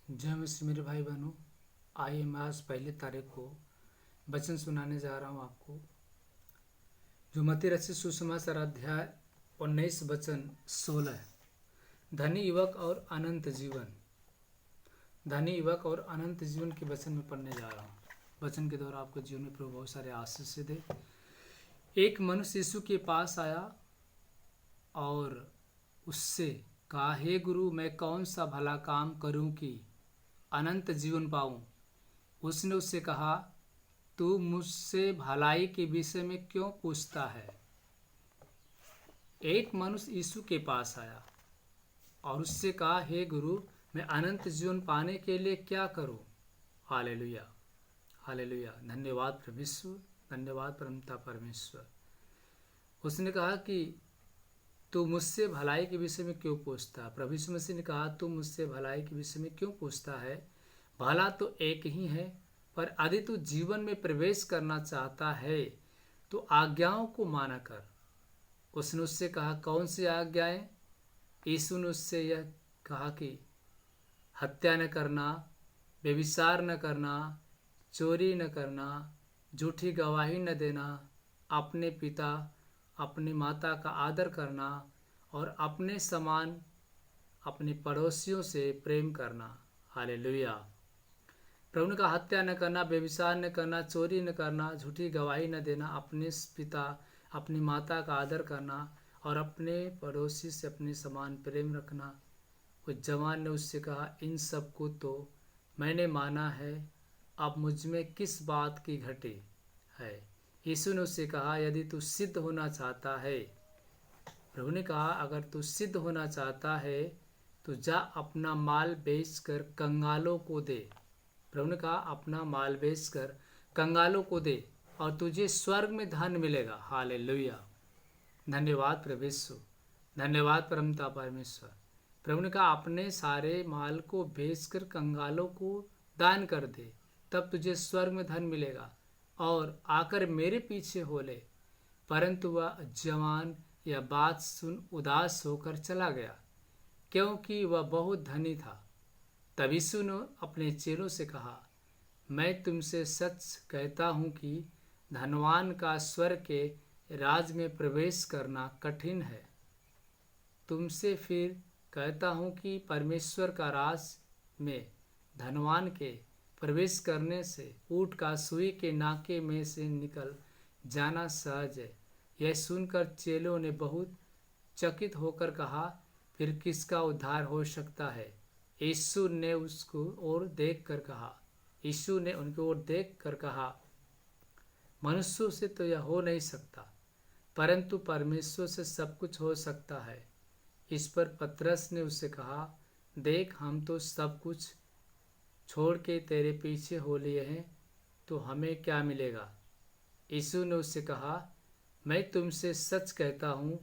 जय मसीह मेरे भाई बहनों। आइए मैं आज पहली तारीख को वचन सुनाने जा रहा हूँ आपको, जो मत्ती रचित सुसमाचार अध्याय 19 वचन 16। धनी युवक और अनंत जीवन। धनी युवक और अनंत जीवन के वचन में पढ़ने जा रहा हूँ। वचन के द्वारा आपको जीवन में प्रभु बहुत सारे आशीष दे। एक मनुष्य यीशु के पास आया और उससे कहा, हे गुरु, मैं कौन सा भला काम करूं कि अनंत जीवन पाऊं। उसने उससे कहा, तू मुझसे भलाई के विषय में क्यों पूछता है। एक मनुष्य यीशु के पास आया और उससे कहा, हे गुरु, मैं अनंत जीवन पाने के लिए क्या करूं। Hallelujah, hallelujah. धन्यवाद परमेश्वर, धन्यवाद परमपिता परमेश्वर। उसने कहा कि तू मुझसे भलाई के विषय में क्यों पूछता है। प्रभु यीशु मसीह ने कहा, तू मुझसे भलाई के विषय में क्यों पूछता है। भला तो एक ही है, पर यदि तू जीवन में प्रवेश करना चाहता है तो आज्ञाओं को माना कर। उसने उससे कहा, कौन सी आज्ञाएं। यीशु ने उससे यह कहा कि हत्या न करना, व्यभिचार न करना, चोरी न करना, झूठी गवाही न देना, अपने पिता अपनी माता का आदर करना और अपने समान अपने पड़ोसियों से प्रेम करना। हालेलुया। प्रभु ने कहा, हत्या न करना, व्यभिचार न करना, चोरी न करना, झूठी गवाही न देना, अपने पिता अपनी माता का आदर करना और अपने पड़ोसी से अपने समान प्रेम रखना। उस जवान ने उससे कहा, इन सब को तो मैंने माना है, अब मुझ में किस बात की घटी है। यीशु ने उससे कहा, यदि तू सिद्ध होना चाहता है। प्रभु ने कहा, अगर तू सिद्ध होना चाहता है तो जा अपना माल बेचकर कंगालों को दे। प्रभु ने कहा, अपना माल बेचकर कंगालों को दे और तुझे स्वर्ग में धन मिलेगा। हालेलुया। धन्यवाद परमेश्वर, धन्यवाद परमपिता परमेश्वर। प्रभु ने कहा, अपने सारे माल को बेचकर कंगालों को दान कर दे, तब तुझे स्वर्ग में धन मिलेगा और आकर मेरे पीछे हो ले। परंतु वह जवान यह बात सुन उदास होकर चला गया, क्योंकि वह बहुत धनी था। तब यीशु ने अपने चेलों से कहा, मैं तुमसे सच कहता हूँ कि धनवान का स्वर्ग के राज में प्रवेश करना कठिन है। तुमसे फिर कहता हूँ कि परमेश्वर का राज में धनवान के प्रवेश करने से ऊँट का सुई के नाके में से निकल जाना सहज है। यह सुनकर चेलों ने बहुत चकित होकर कहा, फिर किसका उद्धार हो सकता है। यीशु ने उसको ओर देख कर कहा, यीशु ने उनकी ओर देख कर कहा, मनुष्यों से तो यह हो नहीं सकता, परंतु परमेश्वर से सब कुछ हो सकता है। इस पर पतरस ने उससे कहा, देख, हम तो सब कुछ छोड़ के तेरे पीछे हो लिए हैं, तो हमें क्या मिलेगा। यीशु ने उससे कहा, मैं तुमसे सच कहता हूँ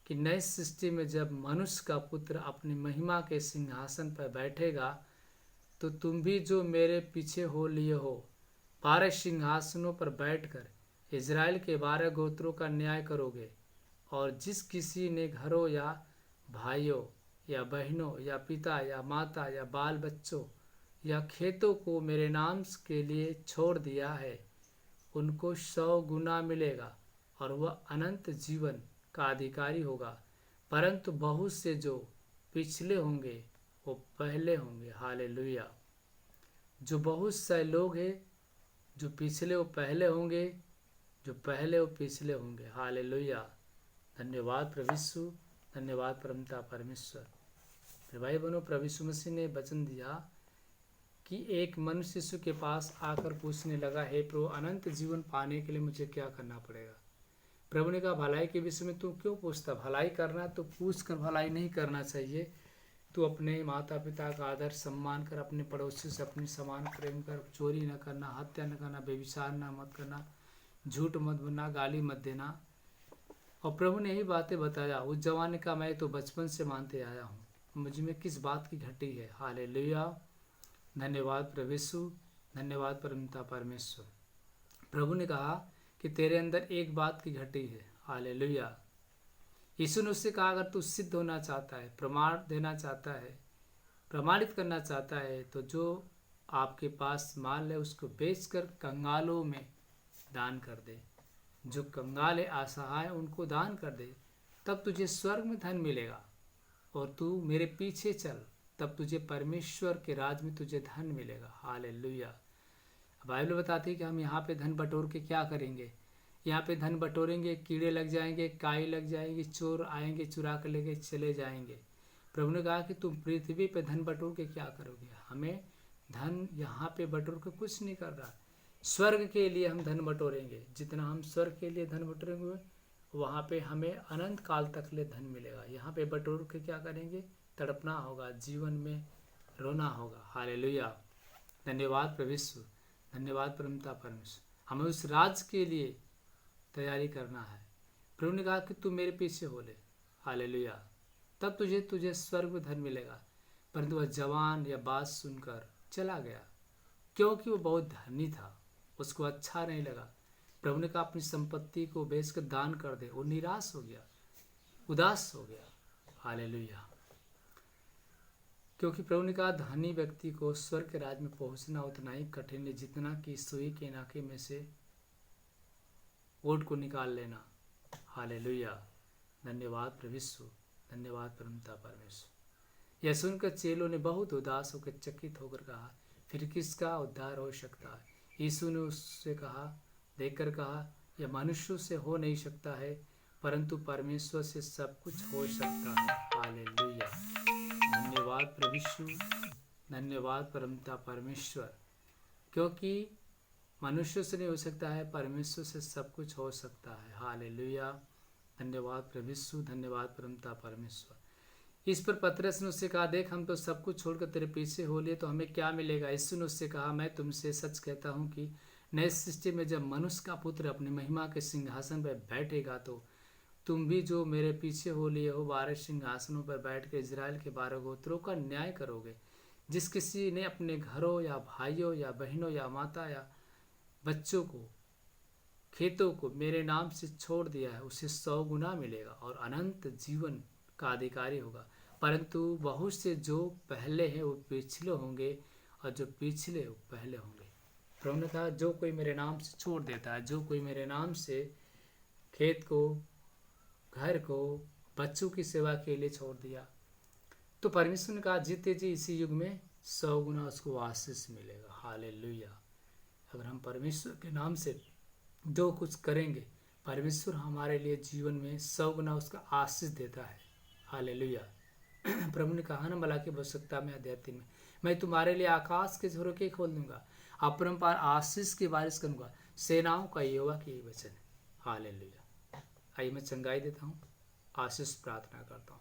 कि नई सृष्टि में जब मनुष्य का पुत्र अपनी महिमा के सिंहासन पर बैठेगा, तो तुम भी जो मेरे पीछे हो लिए हो 12 सिंहासनों पर बैठकर इज़राइल के 12 गोत्रों का न्याय करोगे। और जिस किसी ने घरों या भाइयों या बहनों या पिता या माता या बाल बच्चों या खेतों को मेरे नाम के लिए छोड़ दिया है, उनको 100 गुना मिलेगा और वह अनंत जीवन का अधिकारी होगा। परंतु बहुत से जो पिछले होंगे वो पहले होंगे। हालेलुया। जो बहुत से लोग हैं, जो पिछले वो पहले होंगे, जो पहले वो पिछले होंगे। हालेलुया। धन्यवाद प्रभु यीशु, धन्यवाद परमपिता परमेश्वर। मेरे भाई बहनों, प्रभु यीशु मसीह ने वचन दिया कि एक मनुष्य यीशु के पास आकर पूछने लगा, हे प्रभु, अनंत जीवन पाने के लिए मुझे क्या करना पड़ेगा। प्रभु ने कहा, भलाई के विषय में तू क्यों पूछता। भलाई करना तो पूछ कर भलाई नहीं करना चाहिए। तू अपने माता पिता का आदर सम्मान कर, अपने पड़ोसी से अपनी समान प्रेम कर, चोरी न करना, हत्या न करना, व्यभिचार न मत करना, झूठ मत बोलना, गाली मत देना। और प्रभु ने यही बातें बताया। उस जवान ने कहा, मैं तो बचपन से मानते आया हूँ, मुझ में किस बात की घटी है। हालेलुया। धन्यवाद प्रभु यीशु, धन्यवाद परमपिता परमेश्वर। प्रभु ने कहा कि तेरे अंदर एक बात की घटी है। हालेलुया। यीशु ने उससे कहा, अगर तू सिद्ध होना चाहता है, प्रमाण देना चाहता है, प्रमाणित करना चाहता है तो जो आपके पास माल है उसको बेचकर कंगालों में दान कर दे। जो कंगाल है, असहाय, उनको दान कर दे, तब तुझे स्वर्ग में धन मिलेगा। और तू मेरे पीछे चल, तब तुझे परमेश्वर के राज में तुझे धन मिलेगा। हालेलुया। बाइबल बताती है कि हम यहाँ पे धन बटोर के क्या करेंगे। यहाँ पे धन बटोरेंगे, कीड़े लग जाएंगे, काई लग जाएंगी, चोर आएंगे, चुरा कर लेके चले जाएंगे। प्रभु ने कहा कि तुम पृथ्वी पे धन बटोर के क्या करोगे। हमें धन यहाँ पे बटोर के कुछ नहीं कर रहा। स्वर्ग के लिए हम धन बटोरेंगे। जितना हम स्वर्ग के लिए धन बटोरेंगे वहाँ पे हमें अनंत काल तक ले धन मिलेगा। यहाँ पे बटोर के क्या करेंगे, तड़पना होगा, जीवन में रोना होगा। हालेलुया। धन्यवाद प्रभु यीशु, धन्यवाद परमपिता परमेश्वर। हमें उस राज के लिए तैयारी करना है। प्रभु ने कहा कि तू मेरे पीछे हो ले। हालेलुया। तब तुझे स्वर्ग में धन मिलेगा। परंतु वह जवान या बात सुनकर चला गया, क्योंकि वो बहुत धनी था, उसको अच्छा नहीं लगा। प्रभु ने कहा अपनी संपत्ति को बेचकर दान कर दे। वो निराश हो गया, उदास हो गया। हालेलुया। क्योंकि प्रभु ने कहा धनी व्यक्ति को स्वर्ग के राज में पहुंचना उतना ही कठिन है जितना कि सुई के नाके में से ओट को निकाल लेना। हालेलुया। धन्यवाद प्रभु यीशु, धन्यवाद परमपिता परमेश्वर। यह सुनकर चेलों ने बहुत उदास होकर चकित होकर कहा, फिर किसका उद्धार हो सकता है। यीशु ने उससे कहा, देखकर कहा, यह मनुष्यों से हो नहीं सकता है, परंतु परमेश्वर से सब कुछ हो सकता है। हालेलुया। धन्यवाद प्रभु यीशु, धन्यवाद परमपिता परमेश्वर। क्योंकि मनुष्य से नहीं हो सकता है, परमेश्वर से सब कुछ हो सकता है। हालेलुया। धन्यवाद प्रभु यीशु, धन्यवाद परमपिता परमेश्वर। इस पर पतरस ने उससे कहा, देख हम तो सब कुछ छोड़कर तेरे पीछे हो लिए, तो हमें क्या मिलेगा। यीशु ने उससे कहा, मैं तुमसे सच कहता हूँ कि नए सृष्टि में जब मनुष्य का पुत्र अपनी महिमा के सिंहासन पर बैठेगा तो तुम भी जो मेरे पीछे हो लिए हो 12 सिंहासनों पर बैठ कर इजराइल के 12 गोत्रों का न्याय करोगे। जिस किसी ने अपने घरों या भाइयों या बहनों या माता या बच्चों को, खेतों को मेरे नाम से छोड़ दिया है, उसे 100 गुना मिलेगा और अनंत जीवन का अधिकारी होगा। परंतु बहुत से जो पहले हैं वो पिछले होंगे और जो पिछले वो पहले होंगे। प्रभु ने कहा, जो कोई मेरे नाम से छोड़ देता है, जो कोई मेरे नाम से खेत को, घर को, बच्चों की सेवा के लिए छोड़ दिया, तो परमेश्वर ने कहा जीते जी इसी युग में 100 गुना उसको आशीष मिलेगा। हालेलुया। अगर हम परमेश्वर के नाम से जो कुछ करेंगे, परमेश्वर हमारे लिए जीवन में 100 गुना उसका आशीष देता है। हालेलुया। प्रभु ने कहा ना मलाकी आवश्यकता में अध्याय 3 में, मैं तुम्हारे लिए आकाश के झरोखे खोल दूंगा, अपरंपार आशीष की बारिश करूंगा, सेनाओं का यहोवा के वचन है। हालेलुया। आइए मैं चंगाई देता हूँ, आशीष प्रार्थना करता हूँ।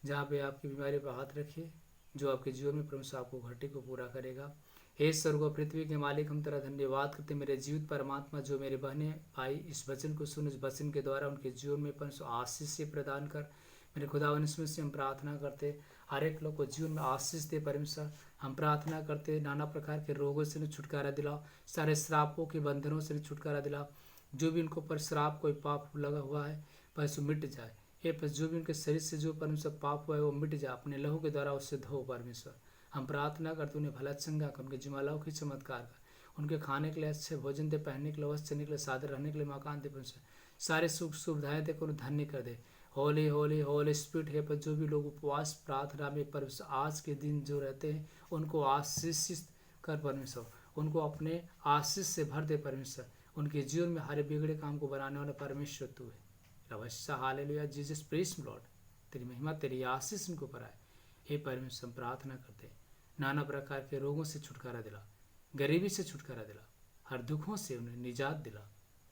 जहाँ पे आपकी बीमारी पर हाथ रखिए, जो आपके जीवन में परमेश्वर आपको घाटे को पूरा करेगा। हे स्वर्ग और पृथ्वी के मालिक, हम तेरा धन्यवाद करते मेरे जीवित परमात्मा, जो मेरे बहने भाई इस वचन को सुन, इस वचन के द्वारा उनके जीवन में परमेश्वर आशीष से प्रदान कर। मेरे खुदावन इसमें से हम प्रार्थना करते हर एक लोग को जीवन में आशीष दे परमेश्वर। हम प्रार्थना करते नाना प्रकार के रोगों से छुटकारा दिलाओ, सारे श्रापों के बंधनों से छुटकारा दिलाओ। जो भी उनको पर श्राप कोई पाप लगा हुआ है परमेश्वर मिट जाए। हे पर जो भी उनके शरीर से जो परमेश्वर पाप हुआ है वो मिट जाए, अपने लहू के द्वारा उससे धो परमेश्वर। हम प्रार्थना करते उन्हें भला चंगा कर, उनके जुमालाओं की चमत्कार कर, उनके खाने के लिए अच्छे भोजन दे, पहनने के लिए वस्त्र, चलने के लिए सादर, रहने के लिए मकान दे परमेश्वर। सारे सुख सुविधाएं देकर उन्हें धन्य कर दे। होली होली होली स्पिरिट है पर जो भी लोग उपवास प्रार्थना में परमेश्वर आज के दिन जो रहते हैं उनको आशीषित कर परमेश्वर, उनको अपने आशीष से भर दे परमेश्वर। उनके जीवन में हर बिगड़े काम को बनाने वाला परमेश्वर तू है। अवश्य हालेलुया जीसस प्रेज लॉर्ड, तेरी महिमा तेरी आशीष उनको पर आए। हे परमेश्वर हम प्रार्थना करते हैं, नाना प्रकार के रोगों से छुटकारा दिला, गरीबी से छुटकारा दिला, हर दुखों से उन्हें निजात दिला।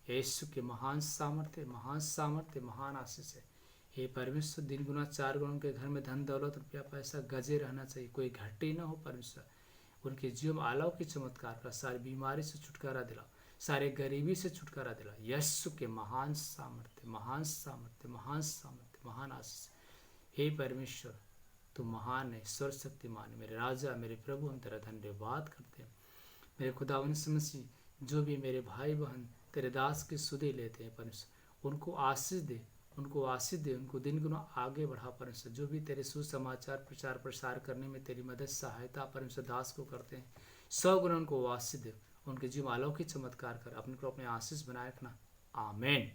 यीशु के महान सामर्थ्य, महान सामर्थ्य, महान आशीष है। हे परमेश्वर दिन गुना 4 गुना उनके घर में धन दौलत रुपया पैसा गजे रहना चाहिए, कोई घाटी ना हो परमेश्वर। उनके जीवन में आलाव की चमत्कार का, सारी बीमारी से छुटकारा दिला, सारे गरीबी से छुटकारा दिला। यीशु के महान सामर्थ्य, महान सामर्थ्य, महान सामर्थ्य, महान आशीष। हे परमेश्वर तू महान है, सर्वशक्तिमान, मेरे राजा, मेरे प्रभु, हम तेरा धन्यवाद करते हैं। मेरे खुदावन मसीह जो भी मेरे भाई बहन तेरे दास की सुधि लेते हैं परमेश्वर, उनको आशीष दे, उनको आशीष दे, उनको दिन गुना आगे बढ़ा परमेश्वर। जो भी तेरे सुसमाचार प्रचार प्रसार करने में तेरी मदद सहायता परमेश्वर दास को करते हैं, 100 गुना उनको आशीष दे, उनके जीवन में अलौकिक चमत्कार कर, अपने को अपने आशीष बनाए रखना। आमीन।